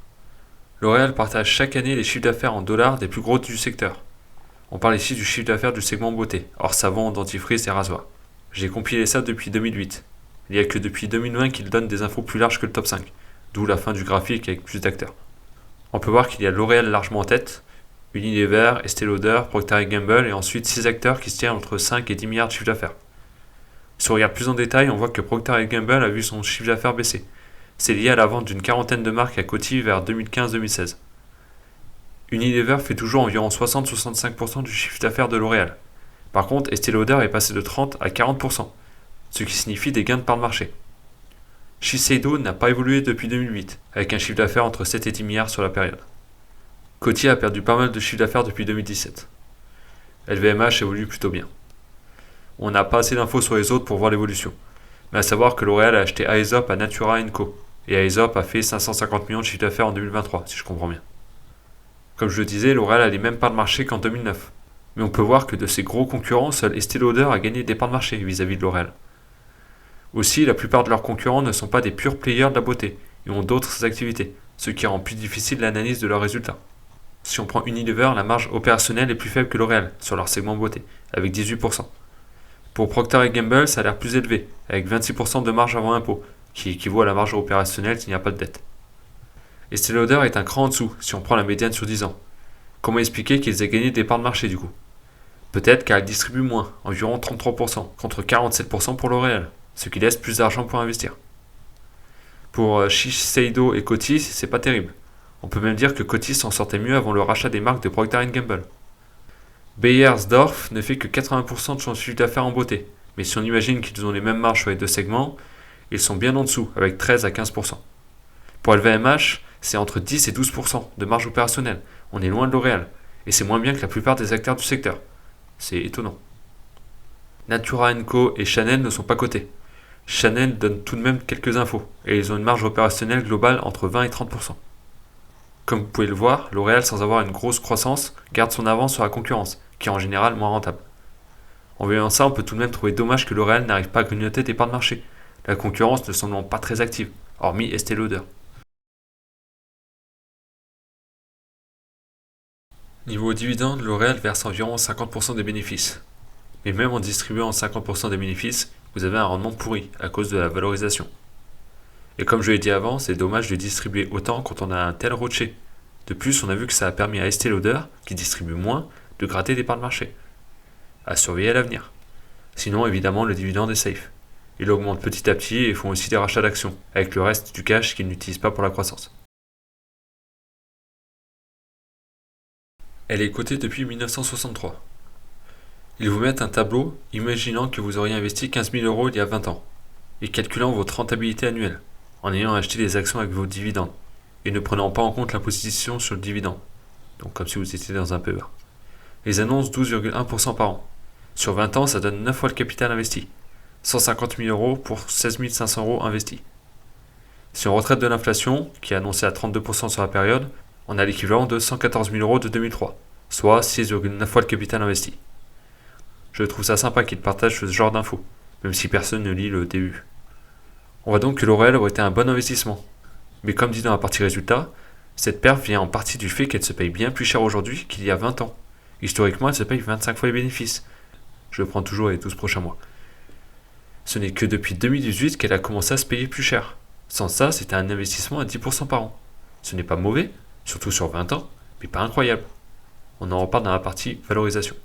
L'Oréal partage chaque année les chiffres d'affaires en dollars des plus gros du secteur. On parle ici du chiffre d'affaires du segment beauté, hors savon, dentifrice et rasoir. J'ai compilé ça depuis 2008. Il n'y a que depuis 2020 qu'il donne des infos plus larges que le top 5, d'où la fin du graphique avec plus d'acteurs. On peut voir qu'il y a L'Oréal largement en tête, Unilever, Estée Lauder, Procter & Gamble et ensuite 6 acteurs qui se tiennent entre 5 et 10 milliards de chiffre d'affaires. Si on regarde plus en détail, on voit que Procter & Gamble a vu son chiffre d'affaires baisser. C'est lié à la vente d'une quarantaine de marques à Coty vers 2015-2016. Unilever fait toujours environ 60-65% du chiffre d'affaires de L'Oréal. Par contre, Estée Lauder est passé de 30 à 40%, ce qui signifie des gains de part de marché. Shiseido n'a pas évolué depuis 2008, avec un chiffre d'affaires entre 7 et 10 milliards sur la période. Coty a perdu pas mal de chiffre d'affaires depuis 2017. LVMH évolue plutôt bien. On n'a pas assez d'infos sur les autres pour voir l'évolution, mais à savoir que L'Oréal a acheté Aesop à Natura & Co, et Aesop a fait 550 millions de chiffre d'affaires en 2023, si je comprends bien. Comme je le disais, L'Oréal a les mêmes parts de marché qu'en 2009. Mais on peut voir que de ses gros concurrents, seul Estée Lauder a gagné des parts de marché vis-à-vis de L'Oréal. Aussi, la plupart de leurs concurrents ne sont pas des purs players de la beauté et ont d'autres activités, ce qui rend plus difficile l'analyse de leurs résultats. Si on prend Unilever, la marge opérationnelle est plus faible que L'Oréal sur leur segment beauté, avec 18%. Pour Procter & Gamble, ça a l'air plus élevé, avec 26% de marge avant impôt, qui équivaut à la marge opérationnelle s'il n'y a pas de dette. Estée Lauder est un cran en dessous si on prend la médiane sur 10 ans. Comment expliquer qu'ils aient gagné des parts de marché du coup? Peut-être car ils distribuent moins, environ 33%, contre 47% pour L'Oréal, ce qui laisse plus d'argent pour investir. Pour Shiseido et Coty, c'est pas terrible. On peut même dire que Coty s'en sortait mieux avant le rachat des marques de Procter & Gamble. Beiersdorf ne fait que 80% de son chiffre d'affaires en beauté, mais si on imagine qu'ils ont les mêmes marges sur les deux segments, ils sont bien en dessous, avec 13 à 15%. Pour LVMH, c'est entre 10 et 12% de marge opérationnelle. On est loin de L'Oréal, et c'est moins bien que la plupart des acteurs du secteur. C'est étonnant. Natura & Co et Chanel ne sont pas cotés. Chanel donne tout de même quelques infos, et ils ont une marge opérationnelle globale entre 20 et 30%. Comme vous pouvez le voir, L'Oréal, sans avoir une grosse croissance, garde son avance sur la concurrence, qui est en général moins rentable. En voyant ça, on peut tout de même trouver dommage que L'Oréal n'arrive pas à grignoter des parts de marché, la concurrence ne semblant pas très active, hormis Estée Lauder. Niveau dividende, L'Oréal verse environ 50% des bénéfices. Mais même en distribuant 50% des bénéfices, vous avez un rendement pourri à cause de la valorisation. Et comme je l'ai dit avant, c'est dommage de distribuer autant quand on a un tel rocher. De plus, on a vu que ça a permis à Estée Lauder, qui distribue moins, de gratter des parts de marché. À surveiller à l'avenir. Sinon, évidemment, le dividende est safe. Il augmente petit à petit et font aussi des rachats d'actions, avec le reste du cash qu'ils n'utilisent pas pour la croissance. Elle est cotée depuis 1963. Ils vous mettent un tableau imaginant que vous auriez investi 15 000 € il y a 20 ans, et calculant votre rentabilité annuelle, en ayant acheté des actions avec vos dividendes, et ne prenant pas en compte l'imposition sur le dividende, donc comme si vous étiez dans un PER. Ils annoncent 12,1% par an. Sur 20 ans, ça donne 9 fois le capital investi, 150 000 € pour 16 500 € investis. Si on retraite de l'inflation, qui est annoncée à 32% sur la période, on a l'équivalent de 114 000 € de 2003, soit 6,9 fois le capital investi. Je trouve ça sympa qu'ils partagent ce genre d'infos, même si personne ne lit le début. On voit donc que L'Oréal aurait été un bon investissement. Mais comme dit dans la partie résultat, cette perte vient en partie du fait qu'elle se paye bien plus cher aujourd'hui qu'il y a 20 ans. Historiquement, elle se paye 25 fois les bénéfices. Je le prends toujours les 12 prochains mois. Ce n'est que depuis 2018 qu'elle a commencé à se payer plus cher. Sans ça, c'était un investissement à 10% par an. Ce n'est pas mauvais, surtout sur 20 ans, mais pas incroyable. On en reparle dans la partie valorisation.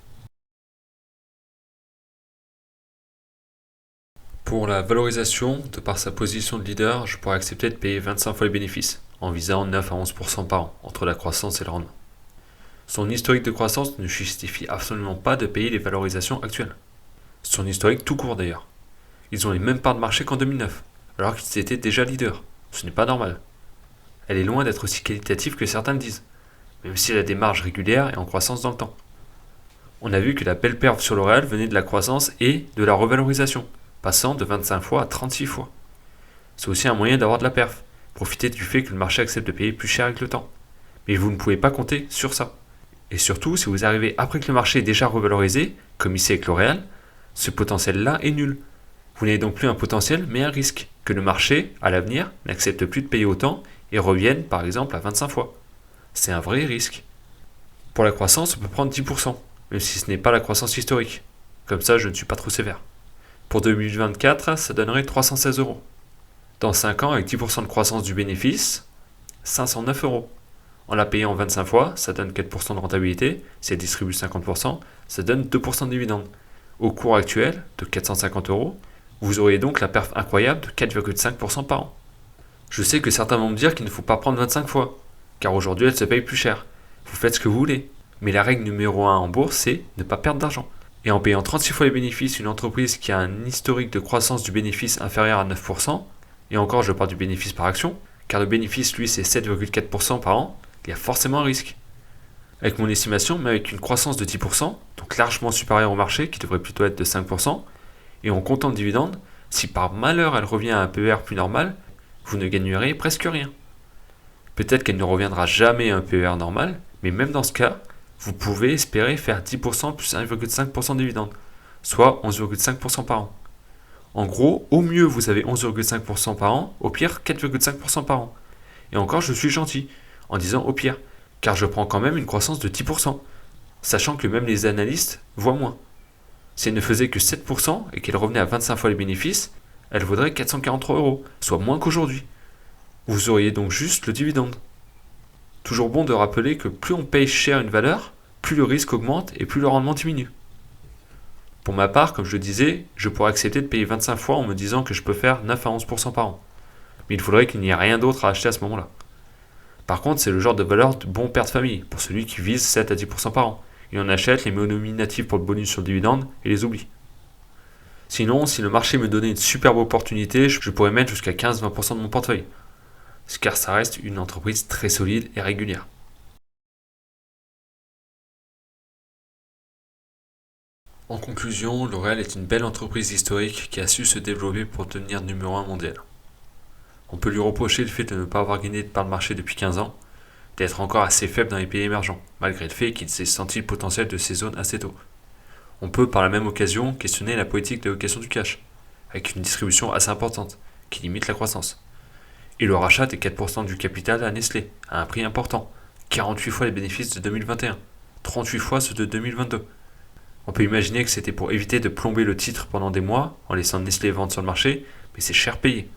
Pour la valorisation, de par sa position de leader, je pourrais accepter de payer 25 fois les bénéfices, en visant 9 à 11% par an, entre la croissance et le rendement. Son historique de croissance ne justifie absolument pas de payer les valorisations actuelles. Son historique tout court d'ailleurs. Ils ont les mêmes parts de marché qu'en 2009, alors qu'ils étaient déjà leaders. Ce n'est pas normal. Elle est loin d'être aussi qualitative que certains le disent, même si elle a des marges régulières et en croissance dans le temps. On a vu que la belle perf sur L'Oréal venait de la croissance et de la revalorisation, passant de 25 fois à 36 fois. C'est aussi un moyen d'avoir de la perf, profiter du fait que le marché accepte de payer plus cher avec le temps. Mais vous ne pouvez pas compter sur ça. Et surtout, si vous arrivez après que le marché est déjà revalorisé, comme ici avec L'Oréal, ce potentiel-là est nul. Vous n'avez donc plus un potentiel, mais un risque, que le marché, à l'avenir, n'accepte plus de payer autant et revienne, par exemple, à 25 fois. C'est un vrai risque. Pour la croissance, on peut prendre 10%, même si ce n'est pas la croissance historique. Comme ça, je ne suis pas trop sévère. Pour 2024, ça donnerait 316 €. Dans 5 ans, avec 10% de croissance du bénéfice, 509 €. En la payant 25 fois, ça donne 4% de rentabilité. Si elle distribue 50%, ça donne 2% de dividende. Au cours actuel, de 450 €, vous auriez donc la perf incroyable de 4,5% par an. Je sais que certains vont me dire qu'il ne faut pas prendre 25 fois, car aujourd'hui elle se paye plus cher. Vous faites ce que vous voulez. Mais la règle numéro 1 en bourse, c'est ne pas perdre d'argent. Et en payant 36 fois les bénéfices, une entreprise qui a un historique de croissance du bénéfice inférieur à 9%, et encore je parle du bénéfice par action, car le bénéfice lui c'est 7,4% par an, il y a forcément un risque. Avec mon estimation, mais avec une croissance de 10%, donc largement supérieure au marché, qui devrait plutôt être de 5%, et en comptant le dividende, si par malheur elle revient à un PER plus normal, vous ne gagnerez presque rien. Peut-être qu'elle ne reviendra jamais à un PER normal, mais même dans ce cas, vous pouvez espérer faire 10% plus 1,5% de dividendes, soit 11,5% par an. En gros, au mieux vous avez 11,5% par an, au pire 4,5% par an. Et encore je suis gentil, en disant au pire, car je prends quand même une croissance de 10%, sachant que même les analystes voient moins. Si elle ne faisait que 7% et qu'elle revenait à 25 fois les bénéfices, elle vaudrait 443 €, soit moins qu'aujourd'hui. Vous auriez donc juste le dividende. Toujours bon de rappeler que plus on paye cher une valeur, plus le risque augmente et plus le rendement diminue. Pour ma part, comme je le disais, je pourrais accepter de payer 25 fois en me disant que je peux faire 9 à 11% par an. Mais il faudrait qu'il n'y ait rien d'autre à acheter à ce moment-là. Par contre, c'est le genre de valeur de bon père de famille, pour celui qui vise 7 à 10% par an. Il en achète les nominatifs pour le bonus sur le dividende et les oublie. Sinon, si le marché me donnait une superbe opportunité, je pourrais mettre jusqu'à 15-20% de mon portefeuille. Car ça reste une entreprise très solide et régulière. En conclusion, L'Oréal est une belle entreprise historique qui a su se développer pour devenir numéro 1 mondial. On peut lui reprocher le fait de ne pas avoir gagné de part de marché depuis 15 ans, d'être encore assez faible dans les pays émergents, malgré le fait qu'il s'est senti le potentiel de ces zones assez tôt. On peut par la même occasion questionner la politique d'allocation du cash, avec une distribution assez importante, qui limite la croissance. Et le rachat des 4% du capital à Nestlé, à un prix important, 48 fois les bénéfices de 2021, 38 fois ceux de 2022. On peut imaginer que c'était pour éviter de plomber le titre pendant des mois, en laissant Nestlé vendre sur le marché, mais c'est cher payé.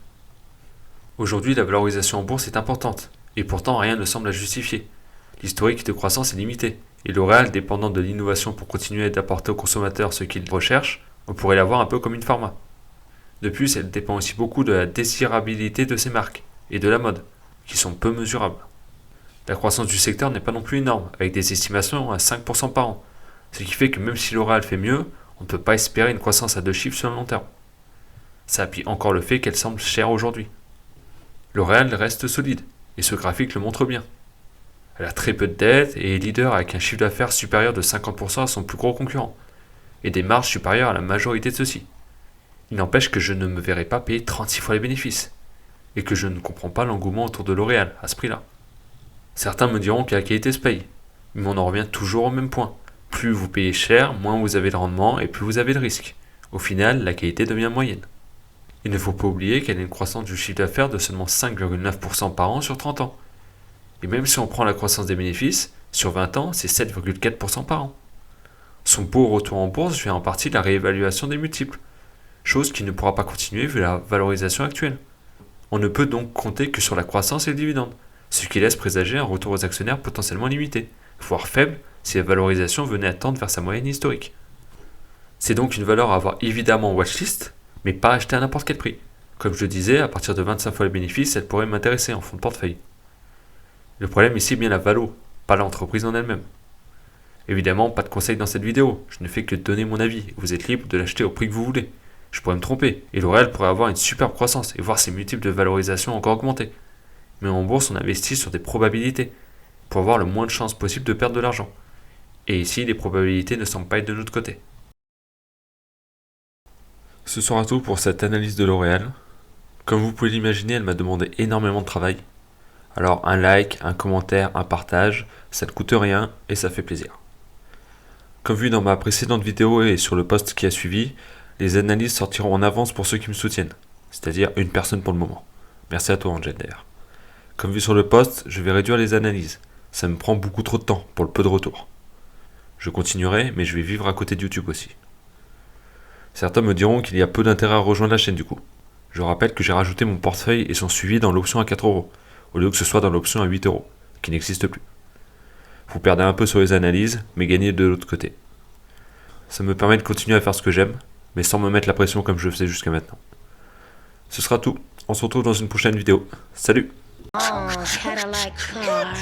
Aujourd'hui, la valorisation en bourse est importante, et pourtant rien ne semble la justifier. L'historique de croissance est limité, et L'Oréal, dépendant de l'innovation pour continuer d'apporter aux consommateurs ce qu'ils recherchent, on pourrait la voir un peu comme une pharma. De plus, elle dépend aussi beaucoup de la désirabilité de ses marques, et de la mode, qui sont peu mesurables. La croissance du secteur n'est pas non plus énorme, avec des estimations à 5% par an, ce qui fait que même si L'Oréal fait mieux, on ne peut pas espérer une croissance à 2 chiffres sur le long terme. Ça appuie encore le fait qu'elle semble chère aujourd'hui. L'Oréal reste solide, et ce graphique le montre bien. Elle a très peu de dettes et est leader avec un chiffre d'affaires supérieur de 50% à son plus gros concurrent, et des marges supérieures à la majorité de ceux-ci. Il n'empêche que je ne me verrai pas payer 36 fois les bénéfices, et que je ne comprends pas l'engouement autour de L'Oréal à ce prix-là. Certains me diront que la qualité se paye, mais on en revient toujours au même point. Plus vous payez cher, moins vous avez de rendement et plus vous avez de risque. Au final, la qualité devient moyenne. Il ne faut pas oublier qu'elle a une croissance du chiffre d'affaires de seulement 5,9% par an sur 30 ans. Et même si on prend la croissance des bénéfices, sur 20 ans, c'est 7,4% par an. Son beau retour en bourse vient en partie de la réévaluation des multiples, chose qui ne pourra pas continuer vu la valorisation actuelle. On ne peut donc compter que sur la croissance et le dividende, ce qui laisse présager un retour aux actionnaires potentiellement limité, voire faible si la valorisation venait à tendre vers sa moyenne historique. C'est donc une valeur à avoir évidemment en watchlist, mais pas acheter à n'importe quel prix. Comme je le disais, à partir de 25 fois les bénéfices, elle pourrait m'intéresser en fonds de portefeuille. Le problème ici est bien la valo, pas l'entreprise en elle-même. Évidemment, pas de conseils dans cette vidéo, je ne fais que donner mon avis, et vous êtes libre de l'acheter au prix que vous voulez. Je pourrais me tromper, et L'Oréal pourrait avoir une superbe croissance et voir ses multiples de valorisation encore augmenter. Mais en bourse, on investit sur des probabilités, pour avoir le moins de chances possible de perdre de l'argent. Et ici, les probabilités ne semblent pas être de notre côté. Ce sera tout pour cette analyse de L'Oréal. Comme vous pouvez l'imaginer, elle m'a demandé énormément de travail. Alors un like, un commentaire, un partage, ça ne coûte rien et ça fait plaisir. Comme vu dans ma précédente vidéo et sur le post qui a suivi, les analyses sortiront en avance pour ceux qui me soutiennent, c'est-à-dire une personne pour le moment. Merci à toi Angel d'ailleurs. Comme vu sur le post, je vais réduire les analyses. Ça me prend beaucoup trop de temps pour le peu de retour. Je continuerai, mais je vais vivre à côté de YouTube aussi. Certains me diront qu'il y a peu d'intérêt à rejoindre la chaîne du coup. Je rappelle que j'ai rajouté mon portefeuille et son suivi dans l'option à 4€, au lieu que ce soit dans l'option à 8€, qui n'existe plus. Vous perdez un peu sur les analyses, mais gagnez de l'autre côté. Ça me permet de continuer à faire ce que j'aime, mais sans me mettre la pression comme je faisais jusqu'à maintenant. Ce sera tout, on se retrouve dans une prochaine vidéo. Salut! Oh, Cadillac car.